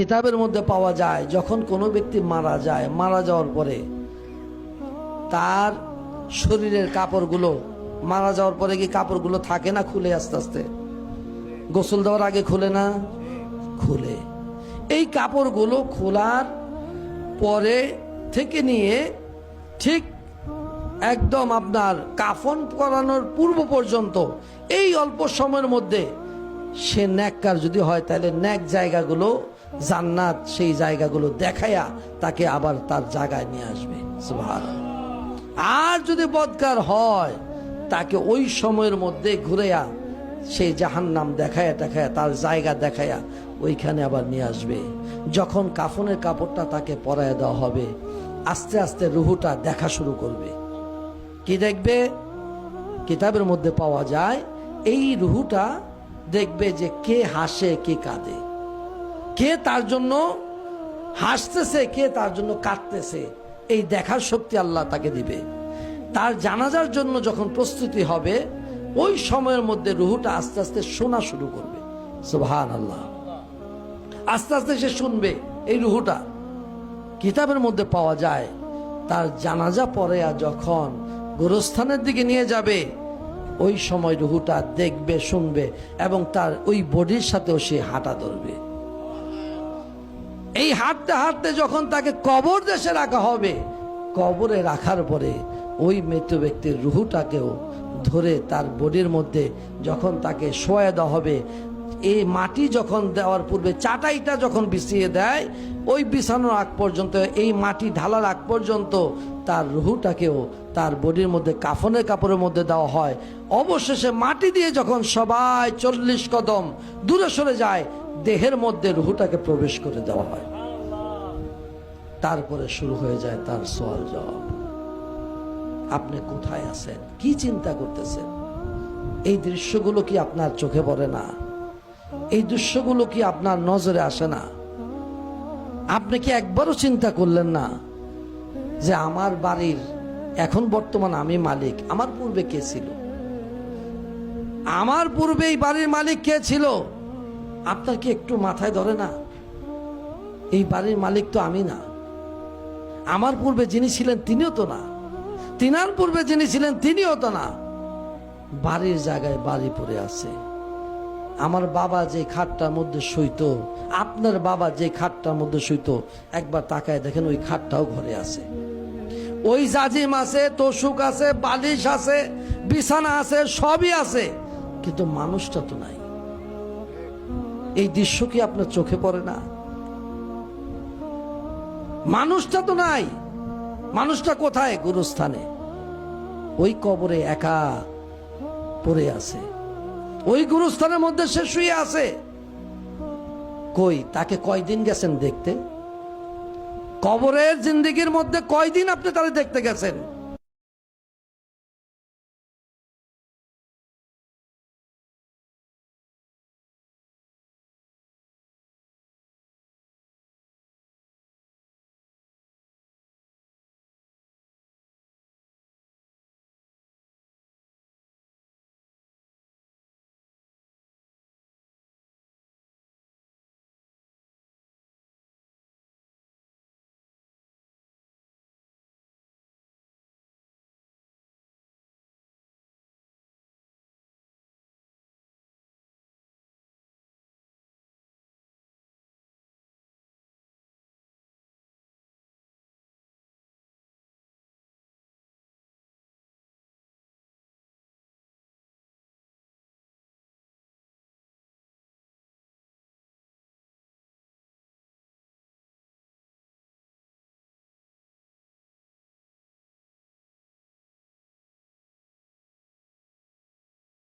কিতাবের মধ্যে পাওয়া যায় যখন কোনো ব্যক্তি মারা যায়, মারা যাওয়ার পরে তার শরীরের কাপড়গুলো, মারা যাওয়ার পরে কি কাপড়গুলো থাকে না খুলে আস্তে আস্তে? গোসল দেওয়ার আগে খুলে না? খুলে। এই কাপড়গুলো খোলার পরে থেকে নিয়ে ঠিক একদম আপনার কাফন করানোর পূর্ব পর্যন্ত এই অল্প সময়ের মধ্যে সে নেককার যদি হয় তাহলে নেক জায়গাগুলো, জান্নাত সেই জায়গাগুলো দেখায়া তাকে আবার তার জায়গায় নিয়ে আসবে। সুবহানাল্লাহ। আর যদি বদকার হয় তাকে ওই সময়ের মধ্যে ঘুরেয়া সেই জাহান্নাম দেখায়া দেখায়া তার জায়গা দেখায়া ওইখানে আবার নিয়ে আসবে। যখন কাফনের কাপড়টা তাকে পরায় দেওয়া হবে, আস্তে আস্তে রুহুটা দেখা শুরু করবে। কি দেখবে? কিতাবের মধ্যে পাওয়া যায় এই রুহুটা দেখবে যে কে হাসে কে কাঁদে, কে তার জন্য হাসতেছে কে তার জন্য কাঁদতেছে, এই দেখার শক্তি আল্লাহ তাকে দিবে। তার জানাজার জন্য যখন প্রস্তুতি হবে ওই সময়ের মধ্যে রুহুটা আস্তে আস্তে শোনা শুরু করবে। সুবহানাল্লাহ। আস্তে আস্তে সে শুনবে। এই রুহুটা কিতাবের মধ্যে পাওয়া যায় তার জানাজা পরে যখন গোরস্থানের দিকে নিয়ে যাবে ওই সময় রুহুটা দেখবে, শুনবে এবং তার ওই বডির সাথেও সে হাঁটা ধরবে। এই হাঁটতে হাঁটতে যখন তাকে কবর দেশে রাখা হবে, কবরে রাখার পরে ওই মৃত ব্যক্তির রুহুটাকেও ধরে তার বডির মধ্যে যখন তাকে শোয়া দেওয়া হবে, এই মাটি যখন দেওয়ার পূর্বে চাটাইটা যখন বিছিয়ে দেয়, ওই বিছানোর আগ পর্যন্ত, এই মাটি ঢালার আগ পর্যন্ত তার রুহুটাকেও তার বডির মধ্যে কাফনের কাপড়ের মধ্যে দেওয়া হয়। অবশেষে মাটি দিয়ে যখন সবাই 40 কদম দূরে সরে যায়, দেহের মধ্যে রুহুটাকে প্রবেশ করে দেওয়া হয়। তারপরে শুরু হয়ে যায় তার সওয়াল জবাব। আপনি কোথায় আছেন? কি চিন্তা করতেছেন? এই দৃশ্যগুলো কি আপনার চোখে পড়ে না? এই দৃশ্যগুলো কি আপনার নজরে আসে না? আপনি কি একবারও চিন্তা করলেন না যে আমার বাড়ির এখন বর্তমান আমি মালিক, আমার পূর্বে কে ছিল? আমার পূর্বে এই বাড়ির মালিক কে ছিল? আপনার কি একটু মাথায় ধরে না? এই বাড়ির মালিক তো আমি না। আমার পূর্বে যিনি ছিলেন তিনিও তো না, তিনার পূর্বে যিনি ছিলেন তিনিও তো না। বাড়ির জায়গায় বাড়ি পড়ে আছে। আমার বাবা যে খাটটার মধ্যে শুইতো, আপনার বাবা যে খাটটার মধ্যে শুইতো, একবার তাকায় দেখেন ওই খাটটাও ঘরে আছে। ওই জাজিম আছে, তোষক আছে, বালিশ আছে, বিছানা আছে, সবই আছে, কিন্তু মানুষটা তো নাই। এই দৃশ্য কি আপনার চোখে পড়ে না? মানুষটা তো নাই। মানুষটা কোথায়? গুরুস্থানে, ওই কবরে একা পড়ে আছে। ওই গুরুস্থানের মধ্যে সে শুয়ে আছে। কই তাকে কয়দিন গেছেন দেখতে? কবরের জিন্দেগির মধ্যে কয়দিন আপনি তারা দেখতে গেছেন?